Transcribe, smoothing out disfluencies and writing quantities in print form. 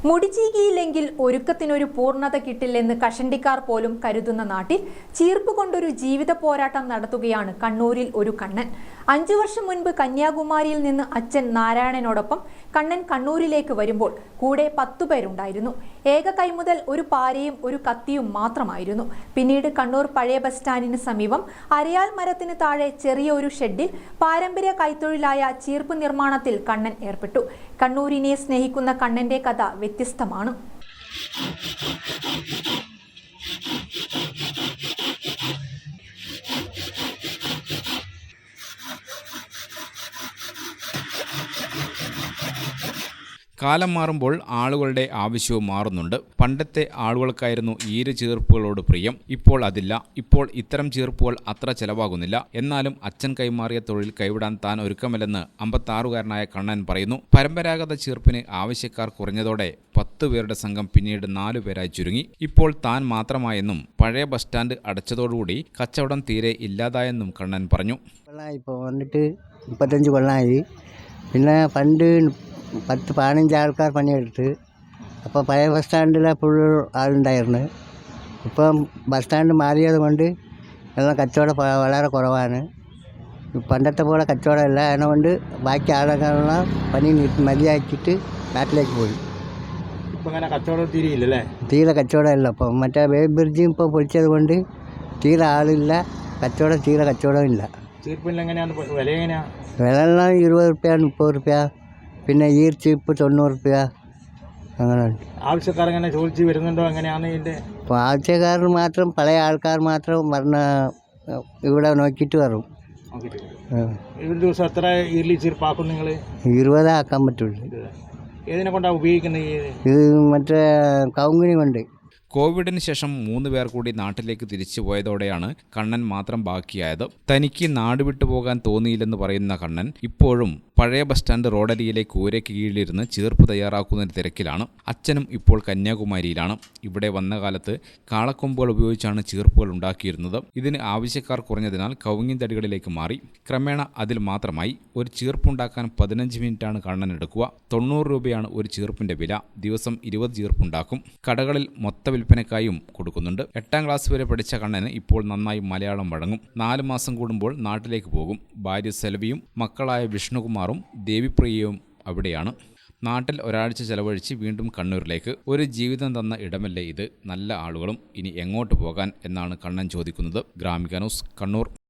മുടിചീകിയില്ലെങ്കിൽ ഒരുക്കത്തിനൊരു പൂർണ്ണത കിട്ടില്ലെന്ന് കഷണ്ടിക്കാർ പോലും കരുതുന്ന നാട്ടിൽ ചീർപ്പ് കൊണ്ടൊരു ജീവിത പോരാട്ടം നടത്തുകയാണ് കണ്ണൂരിൽ ഒരു കണ്ണൻ. 5 വർഷം മുൻപ് കന്യാകുമാരിയിൽ നിന്ന് അച്ഛൻ നാരായണനോടൊപ്പം കണ്ണൻ കണ്ണൂരിലേക്ക് വരുമ്പോൾ കൂടെ 10 പേരുണ്ടായിരുന്നു. ഏക കൈമുതൽ ഒരു പാരയും ഒരു കത്തിയും മാത്രമായിരുന്നു. പിന്നീട് കണ്ണൂർ പഴയ ബസ് സ്റ്റാൻഡിന് സമീപം അരയാൽ മരത്തിന് താഴെ ചെറിയ ഒരു ഷെഡിൽ പാരമ്പര്യ കൈത്തൊഴിലായ ചീർപ്പ് നിർമ്മാണത്തിൽ കണ്ണൻ ഏർപ്പെട്ടു. കണ്ണൂരിനെ സ്നേഹിക്കുന്ന കണ്ണന്റെ കഥ വ്യത്യസ്തമാണ്. കാലം മാറുമ്പോൾ ആളുകളുടെ ആവശ്യവും മാറുന്നുണ്ട്. പണ്ടത്തെ ആളുകൾക്കായിരുന്നു ഈര് ചീർപ്പുകളോട് പ്രിയം. ഇപ്പോൾ അതില്ല. ഇപ്പോൾ ഇത്തരം ചീർപ്പുകൾ അത്ര ചെലവാകുന്നില്ല. എന്നാലും അച്ഛൻ കൈമാറിയ തൊഴിൽ കൈവിടാൻ താൻ ഒരുക്കമില്ലെന്ന് 56-കാരനായ കണ്ണൻ പറയുന്നു. പരമ്പരാഗത ചീർപ്പിന് ആവശ്യക്കാർ കുറഞ്ഞതോടെ 10 പേരുടെ സംഘം പിന്നീട് 4 പേരായി ചുരുങ്ങി. ഇപ്പോൾ താൻ മാത്രമായെന്നും പഴയ ബസ് സ്റ്റാൻഡ് അടച്ചതോടുകൂടി കച്ചവടം തീരെ ഇല്ലാതായെന്നും കണ്ണൻ പറഞ്ഞു. ഇപ്പോൾ വന്നിട്ട് 35 കൊല്ലമായി. പിന്നെ പണ്ട് 10-15 ആൾക്കാർ പണിയെടുത്ത്. അപ്പോൾ പഴയ ബസ് സ്റ്റാൻഡിൽ ഫുൾ ആളുണ്ടായിരുന്നു. ഇപ്പം ബസ് സ്റ്റാൻഡ് മാറിയത് കൊണ്ട് എല്ലാം കച്ചവടം വളരെ കുറവാണ്. പണ്ടത്തെ പോലെ കച്ചവടമില്ല. അതുകൊണ്ട് ബാക്കി ആളുകളെല്ലാം പണി മതിയാക്കിയിട്ട് നാട്ടിലേക്ക് പോയി. ഇപ്പം അങ്ങനെ കച്ചവടം തീരെയില്ലല്ലേ? തീരെ കച്ചവടമില്ല. അപ്പം മറ്റേ വേവ് ബ്രിഡ്ജും ഇപ്പോൾ പൊളിച്ചത് കൊണ്ട് തീരെ ആളില്ല. കച്ചവടം ഇല്ല. ചീർപ്പിൽ എങ്ങനെയാണ് വില? എങ്ങനെയാണ് വില? 20 റുപ്യ 30 റുപ്യ. പിന്നെ ഈർ ചീപ്പ് 90 റുപ്യ. അങ്ങനെ ആവശ്യക്കാർ എങ്ങനെ ചോദിച്ച് വരുന്നുണ്ടോ? എങ്ങനെയാണ് ഇതിൻ്റെ? അപ്പോൾ ആവശ്യക്കാർ മാത്രം, പഴയ ആൾക്കാർ മാത്രം ഇവിടെ നോക്കിയിട്ട് വരും. ഒരു ദിവസം എത്ര ഈർലി ചീർപ്പാക്കും നിങ്ങൾ? 20 ആക്കാൻ പറ്റുള്ളൂ. ഏതിനെ കൊണ്ടാണ് ഉപയോഗിക്കുന്നത്? ഇത് മറ്റേ കവുങ്ങിനി കൊണ്ട്. കോവിഡിന് ശേഷം 3 പേർ കൂടി നാട്ടിലേക്ക് തിരിച്ചു പോയതോടെയാണ് കണ്ണൻ മാത്രം ബാക്കിയായത്. തനിക്ക് നാട് വിട്ടു പോകാൻ തോന്നിയില്ലെന്ന് പറയുന്ന കണ്ണൻ ഇപ്പോഴും പഴയ ബസ് സ്റ്റാൻഡ് റോഡരിയിലെ കൂരയ്ക്ക് കീഴിലിരുന്ന് ചീർപ്പ് തയ്യാറാക്കുന്നതിന് തിരക്കിലാണ്. അച്ഛനും ഇപ്പോൾ കന്യാകുമാരിയിലാണ്. ഇവിടെ വന്ന കാലത്ത് കാളക്കൊമ്പുകൾ ഉപയോഗിച്ചാണ് ചീർപ്പുകൾ ഉണ്ടാക്കിയിരുന്നത്. ഇതിന് ആവശ്യക്കാർ കുറഞ്ഞതിനാൽ കവുങ്ങിൻ തടികളിലേക്ക് മാറി. ക്രമേണ അതിൽ മാത്രമായി. ഒരു ചീർപ്പുണ്ടാക്കാൻ 15 മിനിറ്റാണ് കണ്ണൻ എടുക്കുക. 90 രൂപയാണ് ഒരു ചീർപ്പിന്റെ വില. ദിവസം 20 ചീർപ്പുണ്ടാക്കും. കടകളിൽ മൊത്ത വിൽപ്പനക്കായും കൊടുക്കുന്നുണ്ട്. 8ാം ക്ലാസ് വരെ പഠിച്ച കണ്ണന് ഇപ്പോൾ നന്നായി മലയാളം വഴങ്ങും. 4 മാസം കൂടുമ്പോൾ നാട്ടിലേക്ക് പോകും. ഭാര്യ സെൽവിയും മക്കളായ വിഷ്ണുകുമാറും ദേവിപ്രിയയും അവിടെയാണ്. നാട്ടിൽ ഒരാഴ്ച ചെലവഴിച്ച് വീണ്ടും കണ്ണൂരിലേക്ക്. ഒരു ജീവിതം തന്ന ഇടമല്ലേ ഇത്? നല്ല ആളുകളും. ഇനി എങ്ങോട്ട് പോകാൻ എന്നാണ് കണ്ണൻ ചോദിക്കുന്നത്. ഗ്രാമിക ന്യൂസ്, കണ്ണൂർ.